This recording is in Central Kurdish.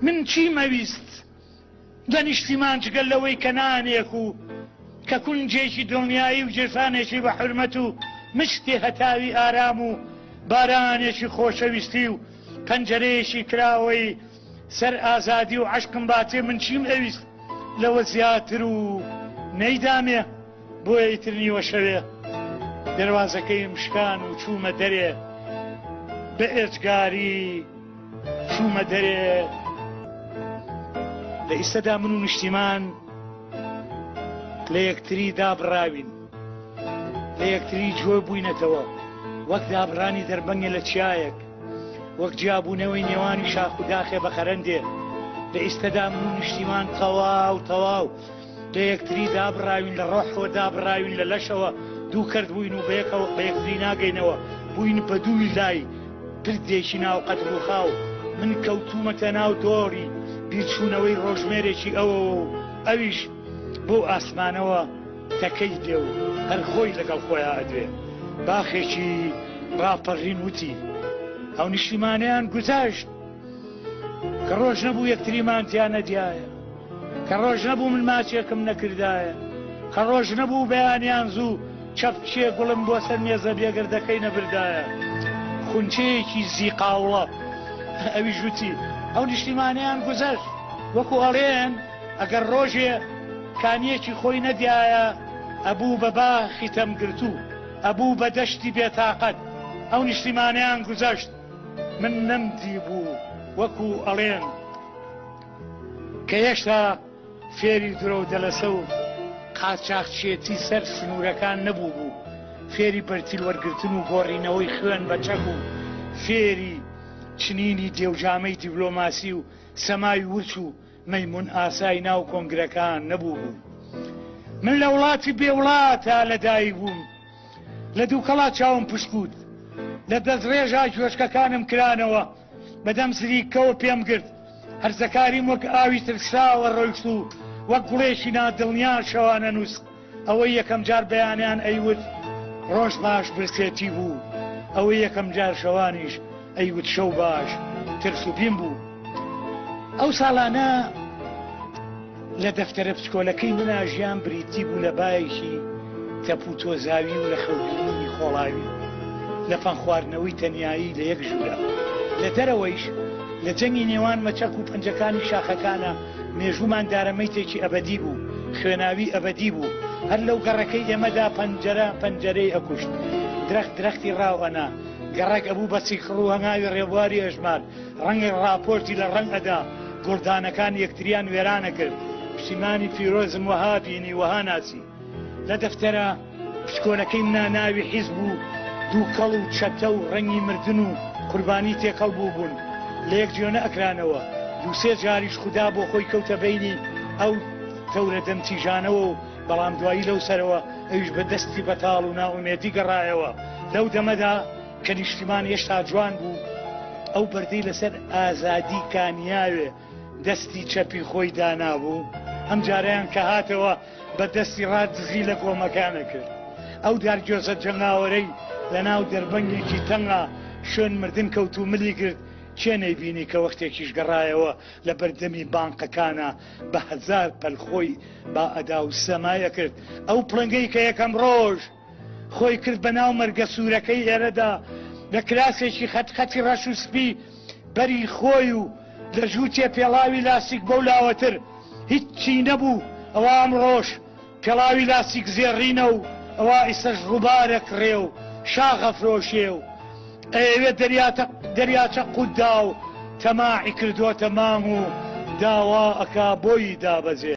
من چیم ئەویست لە نیشتیمان جگەل لەوەی کە نانێک و کە کونجێکی دڵنیایی و جرفانێکی بە حورمەت و مشتێ هەتاوی ئارام و بارانێکی خۆشەویستی و پەنجەرەیەکی کراوەی سەر ئازادی و عەشقم باتێ من چیم ئەویست لەوە زیاتر و نەیدامێ بۆیە ئیتر نیوە شەوێ دەروازەکەی مشکان و چوومە دەرێ بە ئێجگاری چوومە دەرێ لە ئیستەدا من و نیشتیمان لە یەکتری دابڕاوین لە یەکتری جۆ بووینەتەوە وەک دابڕانی دەربەنگێ لە چیایەک وەک جیابوونەوەی نێوانی شاخ و داخێ بە خەرەندێ لە ئیستەدا من و نیشتیمان تەواو لە یەکتری دابڕاوین لە ڕۆحەوە دابڕاوین لە لەشەوە دوو کرد بووین و بە یەکتری ناگەینەوە بووین بە دووی لای پردێکی ناو قەدروخاو من کەوتومەتە ناو دۆڕی بیرچوونەوەی ڕۆژمێرێکی ئەوە ئەویش بۆ ئاسمانەوە تەکەی دێ و هەر خۆی لەگەڵ خۆیان ئەدوێ باخێکی ڕاپەڕین وتی ئەو نیشتیمانیان گوزاشت کە ڕۆژ نەبوو یەکتریمان تیان نەدیایە کە ڕۆژ نەبوو من ماچێکم نەکردایە کە ڕۆژ نەبوو بەیانیان زوو چەپچێ گوڵم بۆ سەر مێزە بێگردەکەی نەبردایە خونچەیەکی زیقاوڵە ئەوی ژووتی ئەو نیشتیمانیان گوزەشت وەکو ئەڵێن ئەگەر ڕۆژێ کانیەکی خۆی نەدیایە ئەبوو بە باخی تەمگرتوو ئەبوو بە دەشتی بێتاقەت ئەو نیشتیمانیان گوزەشت من نەمدی بوو وەکو ئەڵێن کە هێشتا فێری درۆ و دەلەسە و قاچاقچێتی سەر سنوورەکان نەبوو بوو فێری بەرتیل وەرگرتن و گۆڕینەوەی خوێن بە چەک و فێری چنینی دێوجامەی دیبلۆماسی و سەمای ورچ و مەیمون ئاسای ناو کۆنگرەکان نەبوو بوو من لە وڵاتی بێوڵاتە لەدایک بووم لە دووکەڵا چاوم پشکوت لە دەستڕێژا گوێشکەکانم کرانەوە بەدەم سریکەوە پێم گرت هەرزەکاریم وەک ئاوی ترساوە ڕۆیشت و وەک گوڵێکی نادڵنیان شەوانە نووس ئەوەی یەکەم جار بەیانیان ئەیوت ڕۆژ باش برسێتی بوو ئەوەی یەکەم جار شەوانیش ئەیوت شەو باش ترس و بیم بوو ئەو ساڵانە لە دەفتەرە پچکۆلەکەی منە ژیان بریتی بوو لە بایەکی تەپ و تۆزاوی و لە خەوبینی خۆڵاوی لە فەن خواردنەوەی تەنیایی لە یەک ژوورە لە دەرەوەیش لە جەنگی نێوان مەچەک و پەنجەکانی شاخەکانە مێژوومان دارەمەیتێکی ئەبەدی بوو خوێناوی ئەبەدی بوو هەر لەو گەڕەکەی ئێمەدا پەنجەرەی ئەکوشت درەختی ڕاوەنا گەڕێک ئەبوو بە سیکڕ و هەنگاوی ڕێبواری ئەژمار ڕەنگی ڕاپۆرتی لە ڕەنگ ئەدا گوڵدانەکان یەکتریان وێرانە کرد پشتیمانی فیرۆزم وەها بینی وەها ناسی لە دەفتەرە پچکۆلەکەی منە ناوی حیزب بوو دوو کەڵ و چەتە و ڕەنگی مردن و قوربانی تێکەڵ بوو بوون لە یەک جۆنە ئەکرانەوە دووسێ جاریش خوددا بۆ خۆی کەوتە بینی ئەو تەورە دەمتیژانەوە و بەڵام دوایی لەو سەرەوە ئەویش بە دەستی بەتاڵ و ناومێدی گەڕایەوە لەو دەمەدا کە نیشتیمان هێشتا جوان بوو ئەو بەردەی لەسەر ئازادی کانیاوێ دەستی چەپی خۆی دانابوو ئەم جاریان کە هاتەوە بە دەستی ڕادزی لە کۆمەکانە کرد ئەو دارگۆزە جەنگاوەرەی لە ناو دەربەنگێکی تەنگا شوێن مردن کەوت و ملی کرد چێ نەیبینی کە وەختێکیش گەڕایەوە لە بەردەمی بانقەکانە بە هەزار پەلخۆی با ئەدا و سەمایە کرد ئەو پڵنگەی کە یەکەم ڕۆژ خۆی کرد بە ناو مەرگە سوورەکەی ئێرەدا لە کراسێکی خەتخەتی ڕەش و سپی بەری خۆی و لە ژووتێ پێڵاوی لاسیک بەو لاوەتر هیچی نەبوو ئەوە ئەم ڕۆژ پێڵاوی لاسیک زێڕینە و ئەوە ئیسەش ڕووبارێک ڕێ و شاغە فرۆشێ و ئەوێ دەریاچە قوتدا و تەماعی کردووەتە مام و داوا ئەکا بۆی دابەزێ